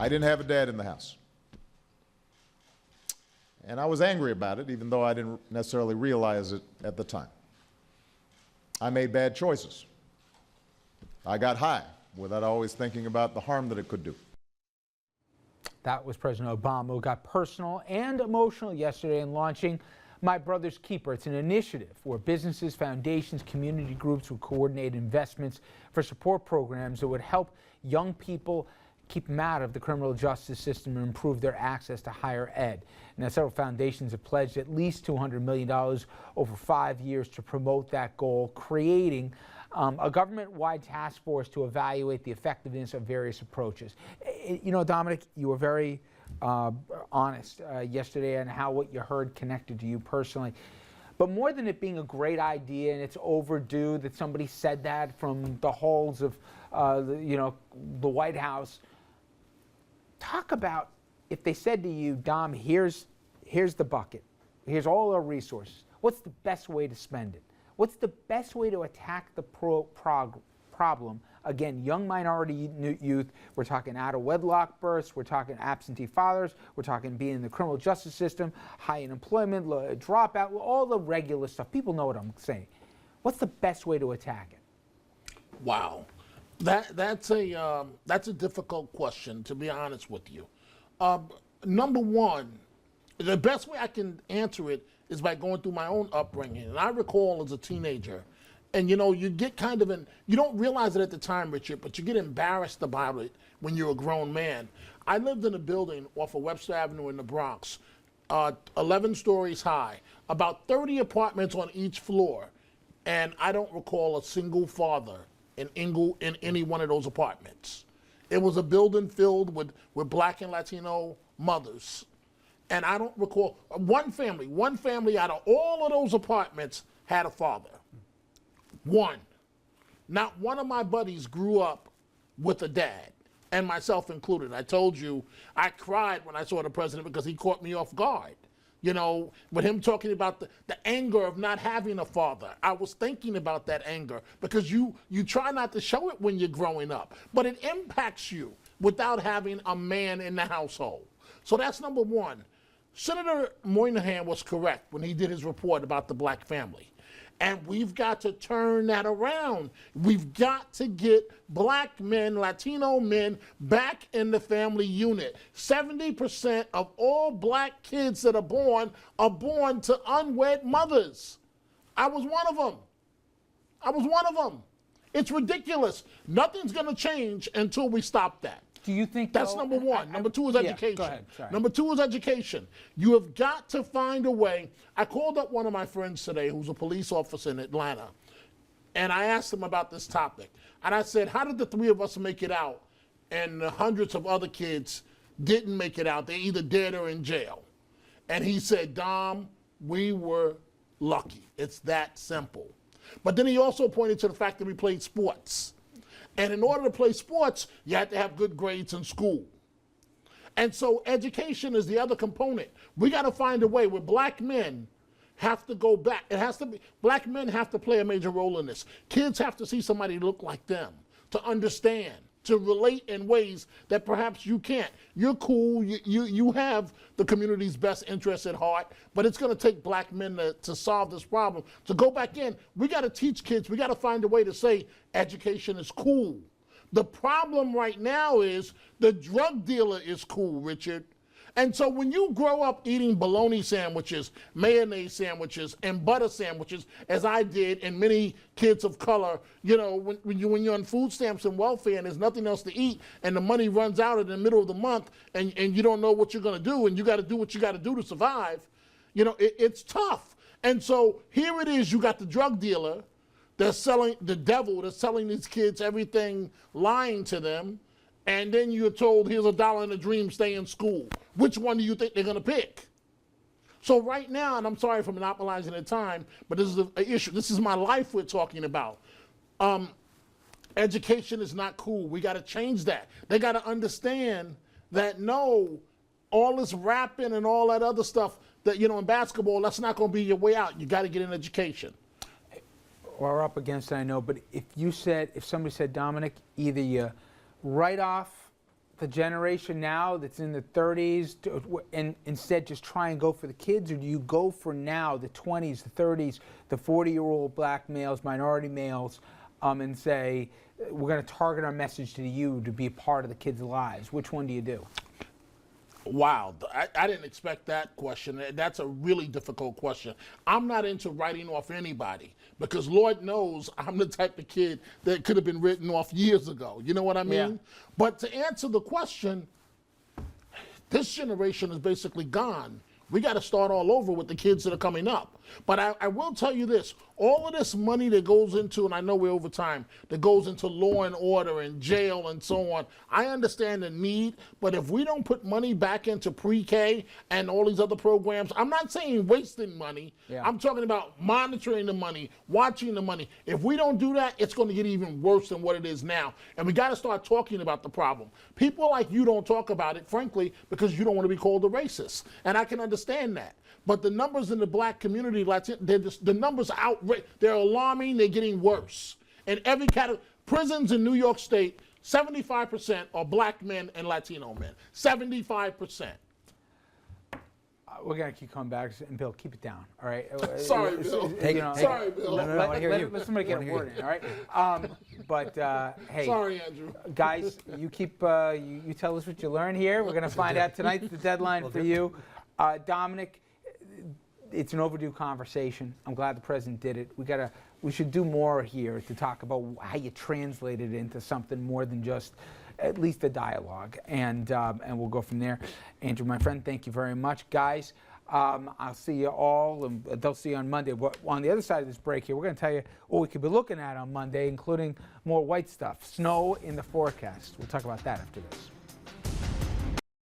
I didn't have a dad in the house. And I was angry about it, even though I didn't necessarily realize it at the time. I made bad choices. I got high without always thinking about the harm that it could do. That was President Obama, who got personal and emotional yesterday in launching My Brother's Keeper. It's an initiative where businesses, foundations, community groups will coordinate investments for support programs that would help young people keep them out of the criminal justice system and improve their access to higher ed. Now, several foundations have pledged at least $200 million over 5 years to promote that goal, creating a government-wide task force to evaluate the effectiveness of various approaches. You know, Dominic, you were very honest yesterday on how what you heard connected to you personally. But more than it being a great idea and it's overdue that somebody said that from the halls of the White House, talk about if they said to you, Dom, here's the bucket, here's all our resources, what's the best way to spend it? What's the best way to attack the problem? Again, young minority youth, we're talking out of wedlock births, we're talking absentee fathers, we're talking being in the criminal justice system, high unemployment, dropout, all the regular stuff. People know what I'm saying. What's the best way to attack it? Wow. That's a difficult question, to be honest with you. Number one, the best way I can answer it is by going through my own upbringing. And I recall as a teenager, and you get kind of you don't realize it at the time, Richard, but you get embarrassed about it when you're a grown man. I lived in a building off of Webster Avenue in the Bronx, 11 stories high, about 30 apartments on each floor, and I don't recall a single father in any one of those apartments. It was a building filled with Black and Latino mothers. And I don't recall one family out of all of those apartments had a father. One. Not one of my buddies grew up with a dad, and myself included. I told you, I cried when I saw the president because he caught me off guard. With him talking about the anger of not having a father. I was thinking about that anger because you try not to show it when you're growing up, but it impacts you without having a man in the household. So that's number one. Senator Moynihan was correct when he did his report about the black family. And we've got to turn that around. We've got to get black men, Latino men, back in the family unit. 70% of all black kids that are born to unwed mothers. I was one of them. It's ridiculous. Nothing's going to change until we stop that. Do you think that's number one? Number two is education. Go ahead. Sorry. Number two is education. You have got to find a way. I called up one of my friends today who's a police officer in Atlanta, and I asked him about this topic. And I said, how did the three of us make it out and the hundreds of other kids didn't make it out? They're either dead or in jail. And he said, Dom, we were lucky. It's that simple. But then he also pointed to the fact that we played sports. And in order to play sports, you have to have good grades in school. And so education is the other component. We got to find a way where black men have to go back. It has to be, black men have to play a major role in this. Kids have to see somebody look like them, to understand, to relate in ways that perhaps you can't. You're cool, you have the community's best interests at heart, but it's gonna take black men to solve this problem. To go back in, we gotta teach kids, we gotta find a way to say education is cool. The problem right now is the drug dealer is cool, Richard. And so when you grow up eating bologna sandwiches, mayonnaise sandwiches, and butter sandwiches, as I did, and many kids of color, when you're on food stamps and welfare and there's nothing else to eat, and the money runs out in the middle of the month, and you don't know what you're going to do, and you got to do what you got to do to survive, it's tough. And so here it is, you got the drug dealer that's selling, the devil that's selling these kids everything, lying to them, and then you're told, here's $1 and a dream, stay in school. Which one do you think they're going to pick? So right now, and I'm sorry for monopolizing the time, but this is an issue. This is my life we're talking about. Education is not cool. We got to change that. They got to understand that no, all this rapping and all that other stuff that, in basketball, that's not going to be your way out. You got to get an education. Well, we're up against it, I know, but if somebody said, Dominic, either you write off the generation now that's in the 30s and instead just try and go for the kids, or do you go for now the 20s, the 30s, the 40-year-old black males, minority males, and say we're going to target our message to you to be a part of the kids' lives? Which one do you do? Wow, I didn't expect that question. That's a really difficult question. I'm not into writing off anybody because Lord knows I'm the type of kid that could have been written off years ago. You know what I mean? Yeah. But to answer the question, this generation is basically gone. We got to start all over with the kids that are coming up. But I will tell you this, all of this money that goes into, and I know we're over time, that goes into law and order and jail and so on, I understand the need, but if we don't put money back into pre-K and all these other programs, I'm not saying wasting money, I'm talking about monitoring the money, watching the money. If we don't do that, it's going to get even worse than what it is now. And we got to start talking about the problem. People like you don't talk about it, frankly, because you don't want to be called a racist. And I can understand that. But the numbers in the black community, the numbers are they're alarming, they're getting worse. In every category, prisons in New York State, 75% are black men and Latino men. 75%. We're going to keep coming back, and Bill, keep it down, all right? Sorry, Bill. Sorry, Bill. Let somebody get a word in, all right? Hey. Sorry, Andrew. Guys, you keep, you tell us what you learn here. We're going to find out tonight the deadline for you. Dominic, it's an overdue conversation. I'm glad the president did it. We should do more here to talk about how you translate it into something more than just at least a dialogue, and we'll go from there. Andrew, my friend, thank you very much, guys. I'll see you all, and they'll see you on Monday. On the other side of this break here, we're going to tell you what we could be looking at on Monday, including more white stuff, snow in the forecast. We'll talk about that after this.